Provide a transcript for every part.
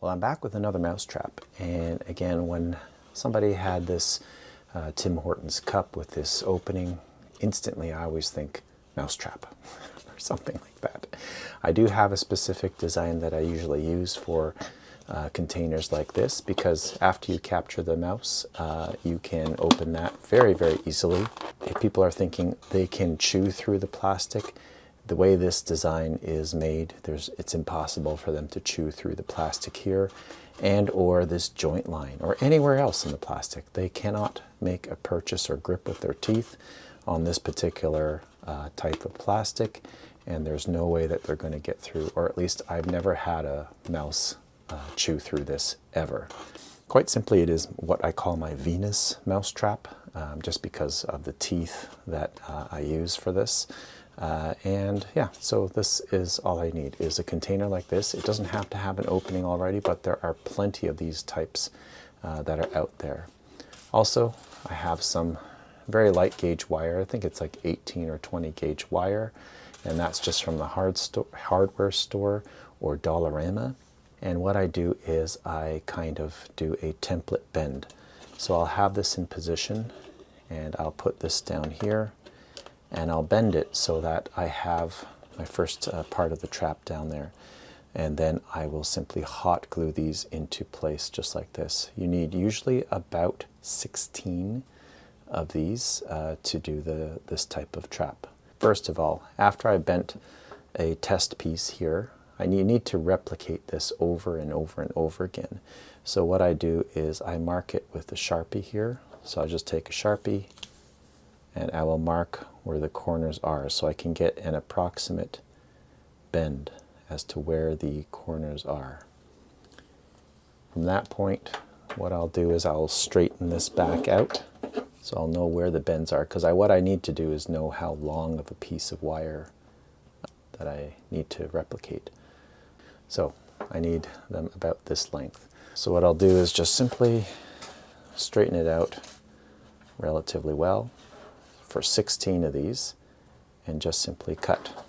Well, I'm back with another mousetrap, and again, when somebody had this Tim Hortons cup with this opening, instantly I always think mousetrap or something like that. I do have a specific design that I usually use for containers like this, because after you capture the mouse, you can open that very, very easily. If people are thinking they can chew through the plastic, the way this design is made, it's impossible for them to chew through the plastic here and or this joint line or anywhere else in the plastic. They cannot make a purchase or grip with their teeth on this particular type of plastic, and there's no way that they're going to get through, or at least I've never had a mouse chew through this ever. Quite simply, it is what I call my Venus mousetrap, just because of the teeth that I use for this. And yeah, so this is all I need, is a container like this. It doesn't have to have an opening already, but there are plenty of these types that are out there. Also, I have some very light gauge wire. I think it's like 18 or 20 gauge wire, and that's just from the hardware store or Dollarama. And what I do is I kind of do a template bend. So I'll have this in position, and I'll put this down here, and I'll bend it so that I have my first part of the trap down there. And then I will simply hot glue these into place just like this. You need usually about 16 of these to do this type of trap. First of all, after I bent a test piece here, I need to replicate this over and over and over again. So what I do is I mark it with a Sharpie here. So I just take a Sharpie and I will mark where the corners are so I can get an approximate bend as to where the corners are. From that point, what I'll do is I'll straighten this back out so I'll know where the bends are, because what I need to do is know how long of a piece of wire that I need to replicate. So I need them about this length. So what I'll do is just simply straighten it out relatively well for 16 of these and just simply cut.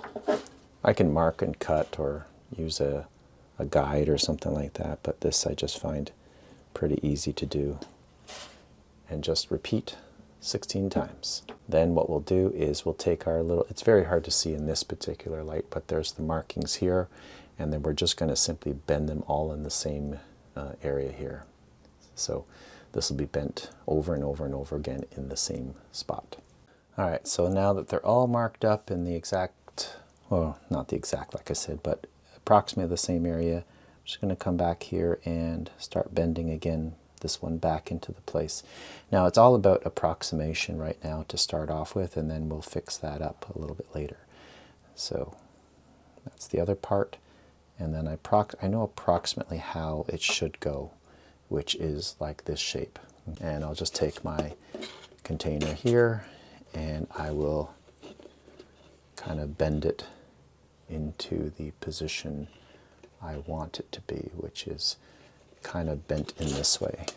I can mark and cut or use a guide or something like that, but this I just find pretty easy to do. And just repeat 16 times. Then what we'll do is we'll take our little, it's very hard to see in this particular light, but there's the markings here, and then we're just going to simply bend them all in the same area here. So this will be bent over and over and over again in the same spot. Alright, so now that they're all marked up in the exact, well, not the exact like I said, but approximately the same area, I'm just going to come back here and start bending again this one back into the place. Now it's all about approximation right now to start off with, and then we'll fix that up a little bit later. So that's the other part, and then I know approximately how it should go, which is like this shape. And I'll just take my container here and I will kind of bend it into the position I want it to be, which is kind of bent in this way.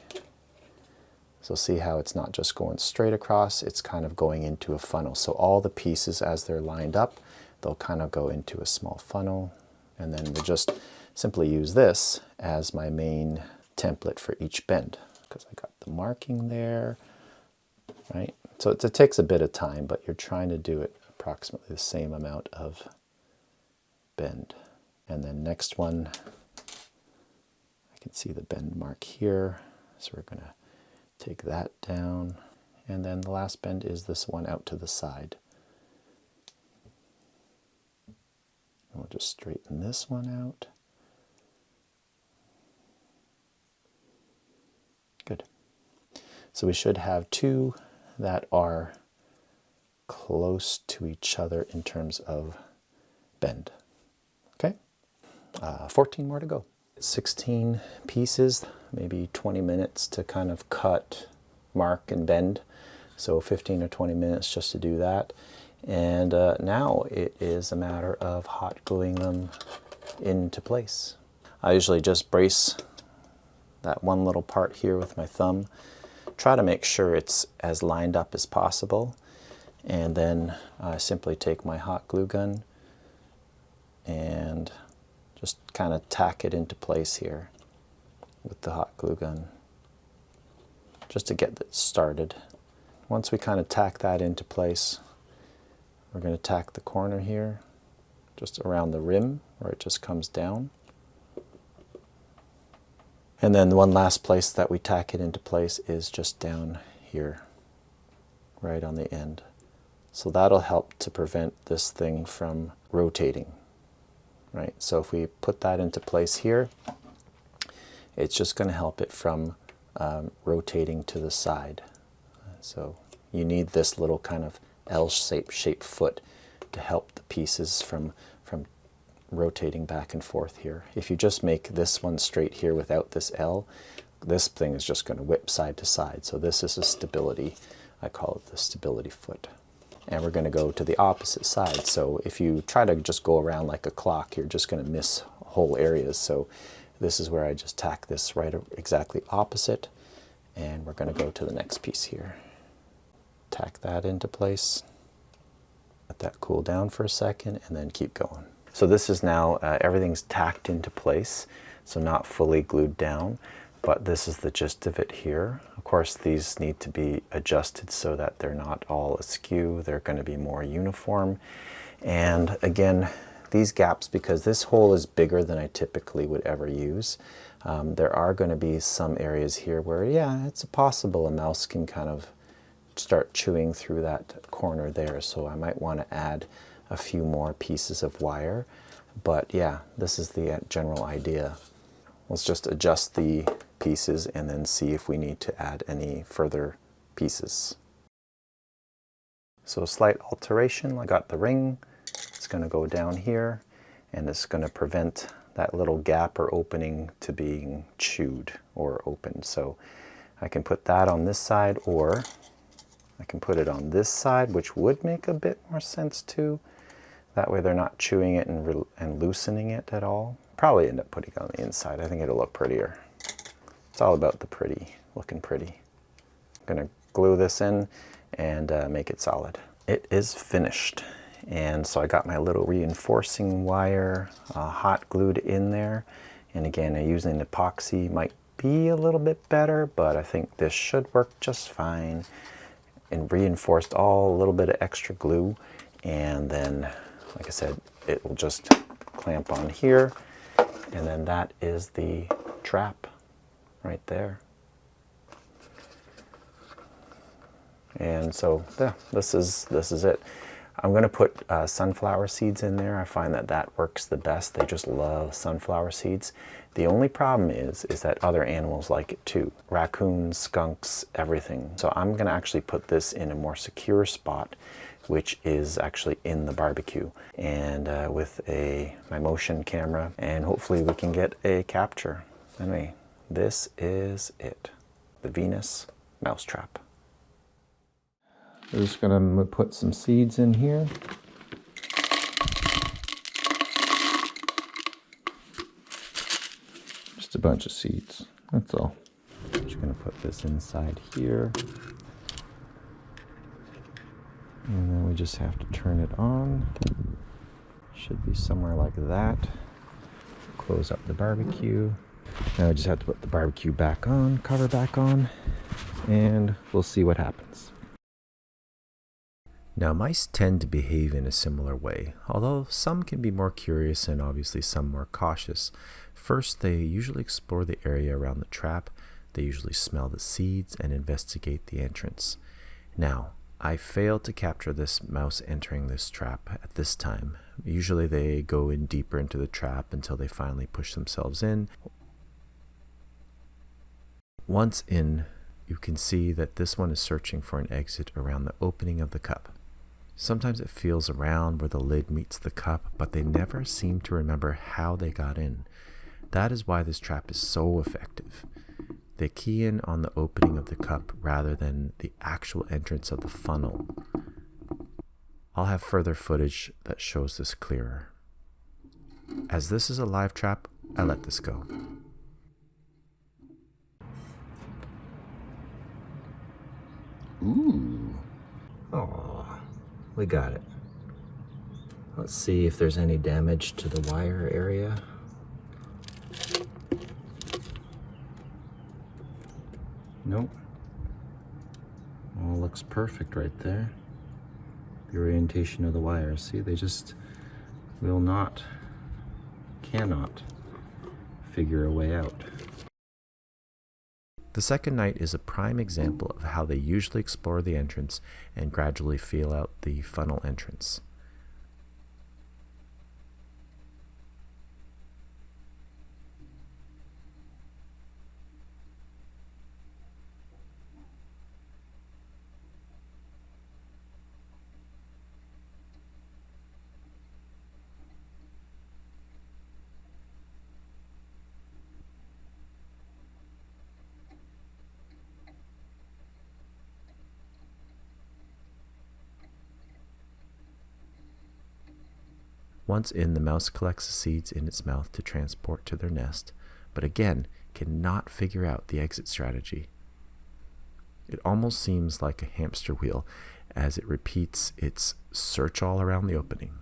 So see how it's not just going straight across, it's kind of going into a funnel. So all the pieces as they're lined up, they'll kind of go into a small funnel, and then we'll just simply use this as my main template for each bend, because I got the marking there, right? So it takes a bit of time, but you're trying to do it approximately the same amount of bend. And then next one, I can see the bend mark here, so we're going to take that down. And then the last bend is this one out to the side. And we'll just straighten this one out. Good. So we should have two that are close to each other in terms of bend. Okay, 14 more to go. 16 pieces, maybe 20 minutes to kind of cut, mark, and bend. So 15 or 20 minutes just to do that. And now it is a matter of hot gluing them into place. I usually just brace that one little part here with my thumb. Try to make sure it's as lined up as possible. And then I simply take my hot glue gun and just kind of tack it into place here. with the hot glue gun, just to get it started. Once we kind of tack that into place, we're going to tack the corner here, just around the rim where it just comes down. And then one last place that we tack it into place is just down here, right on the end. So that'll help to prevent this thing from rotating, right? So if we put that into place here, it's just going to help it from rotating to the side. So you need this little kind of L-shaped foot to help the pieces from rotating back and forth here. If you just make this one straight here without this L, this thing is just going to whip side to side. So this is a stability, I call it the stability foot. And we're going to go to the opposite side. So if you try to just go around like a clock, you're just going to miss whole areas. So this is where I just tack this right exactly opposite, and we're going to go to the next piece here. Tack that into place, let that cool down for a second, and then keep going. So this is now, everything's tacked into place, so not fully glued down, but this is the gist of it here. Of course, these need to be adjusted so that they're not all askew. They're going to be more uniform. And again, these gaps, because this hole is bigger than I typically would ever use, there are going to be some areas here where, yeah, it's possible a mouse can kind of start chewing through that corner there. So I might want to add a few more pieces of wire. But yeah, this is the general idea. Let's just adjust the pieces and then see if we need to add any further pieces. So a slight alteration. I got the ring. It's going to go down here, and it's going to prevent that little gap or opening to being chewed or opened. So I can put that on this side, or I can put it on this side, which would make a bit more sense too. That way they're not chewing it and loosening it at all. Probably end up putting it on the inside. I think it'll look prettier. It's all about the pretty, looking pretty. I'm gonna glue this in and make it solid. It is finished. And so I got my little reinforcing wire hot glued in there. And again, using epoxy might be a little bit better, but I think this should work just fine. And reinforced a little bit of extra glue. And then, like I said, it will just clamp on here. And then that is the trap right there. And so yeah, this is it. I'm going to put sunflower seeds in there. I find that that works the best. They just love sunflower seeds. The only problem is that other animals like it too. Raccoons, skunks, everything. So I'm going to actually put this in a more secure spot, which is actually in the barbecue, and with my motion camera, and hopefully we can get a capture. Anyway, this is it. The Venus mousetrap. We're just gonna put some seeds in here. Just a bunch of seeds, that's all. Just gonna put this inside here. And then we just have to turn it on. Should be somewhere like that. Close up the barbecue. Now I just have to put the barbecue back on, cover back on, and we'll see what happens. Now, mice tend to behave in a similar way, although some can be more curious and obviously some more cautious. First, they usually explore the area around the trap. They usually smell the seeds and investigate the entrance. Now, I failed to capture this mouse entering this trap at this time. Usually they go in deeper into the trap until they finally push themselves in. Once in, you can see that this one is searching for an exit around the opening of the cup. Sometimes it feels around where the lid meets the cup, but they never seem to remember how they got in. That is why this trap is so effective. They key in on the opening of the cup rather than the actual entrance of the funnel. I'll have further footage that shows this clearer. As this is a live trap, I let this go. Ooh. Oh, we got it. Let's see if there's any damage to the wire area. Nope. All looks perfect right there. The orientation of the wires. See, they just will not, cannot figure a way out. The second night is a prime example of how they usually explore the entrance and gradually feel out the funnel entrance. Once in, the mouse collects the seeds in its mouth to transport to their nest, but again cannot figure out the exit strategy. It almost seems like a hamster wheel as it repeats its search all around the opening.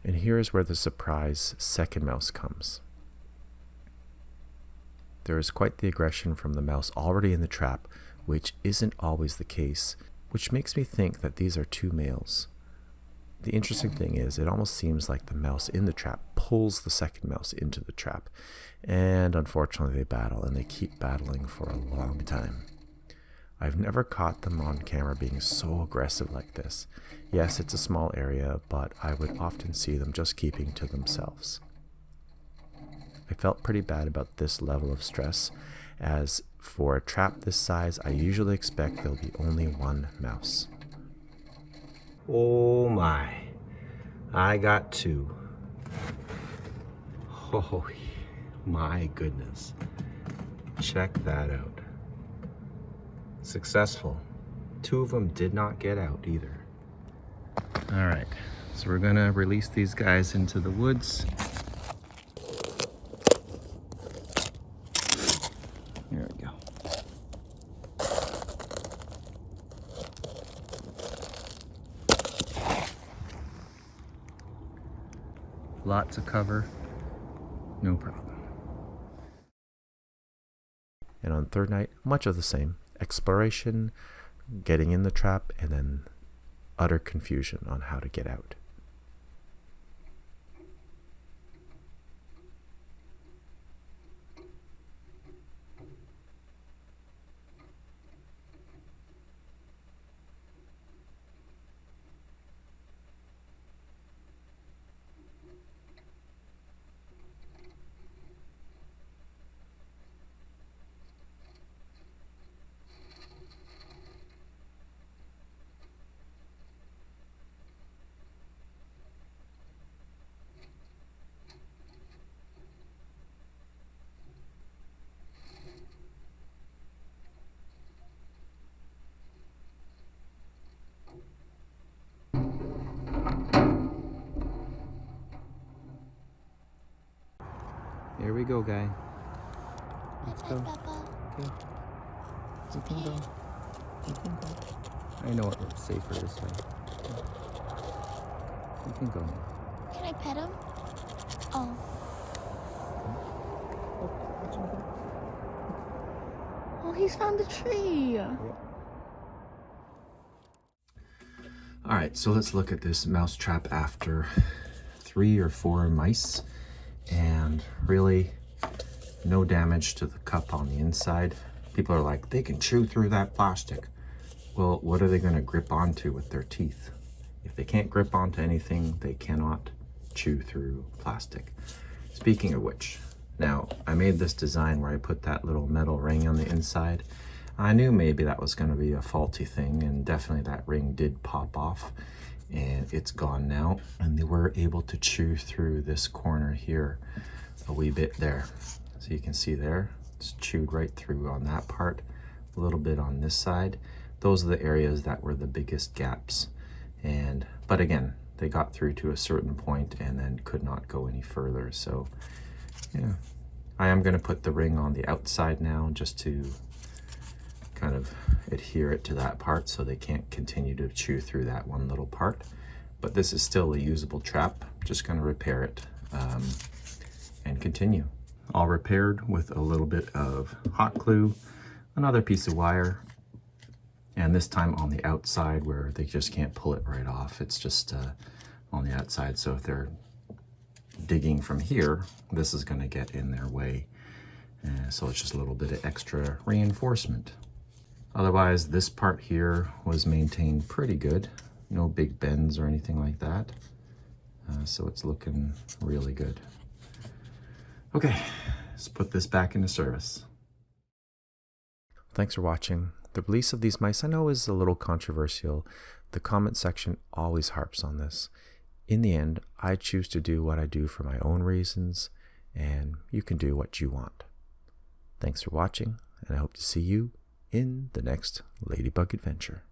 And here is where the surprise second mouse comes. There is quite the aggression from the mouse already in the trap, which isn't always the case, which makes me think that these are two males. The interesting thing is, it almost seems like the mouse in the trap pulls the second mouse into the trap, and unfortunately they battle, and they keep battling for a long time. I've never caught them on camera being so aggressive like this. Yes, it's a small area, but I would often see them just keeping to themselves. I felt pretty bad about this level of stress, as for a trap this size, I usually expect there'll be only one mouse. Oh my, I got two. Oh my goodness. Check that out. Successful. Two of them did not get out either. All right, so we're gonna release these guys into the woods. Here we go. Lots of cover, no problem. And on third night, much of the same. Exploration, getting in the trap, and then utter confusion on how to get out. Here we go, guy. Let's go. Okay. You can go. You can go. I know it's safer this way. You can go now. Can I pet him? Oh. Oh, he's found the tree. Yeah. All right, so let's look at this mouse trap after 3 or 4 mice, and really no damage to the cup on the inside. People are like, they can chew through that plastic. Well, what are they going to grip onto with their teeth? If they can't grip onto anything, they cannot chew through plastic. Speaking of which, now I made this design where I put that little metal ring on the inside. I knew maybe that was going to be a faulty thing, and definitely that ring did pop off. and it's gone now. And they were able to chew through this corner here a wee bit there. So you can see there, it's chewed right through on that part, a little bit on this side. Those are the areas that were the biggest gaps. But again, they got through to a certain point and then could not go any further. So yeah, I am going to put the ring on the outside now just to kind of adhere it to that part so they can't continue to chew through that one little part. But this is still a usable trap. Just going to repair it and continue. All repaired with a little bit of hot glue, another piece of wire, and this time on the outside where they just can't pull it right off. It's just on the outside, so if they're digging from here, this is going to get in their way. So it's just a little bit of extra reinforcement. Otherwise, this part here was maintained pretty good. No big bends or anything like that. So it's looking really good. Okay, let's put this back into service. Thanks for watching. The release of these mice I know is a little controversial. The comment section always harps on this. In the end, I choose to do what I do for my own reasons, and you can do what you want. Thanks for watching, and I hope to see you in the next Ladybug adventure.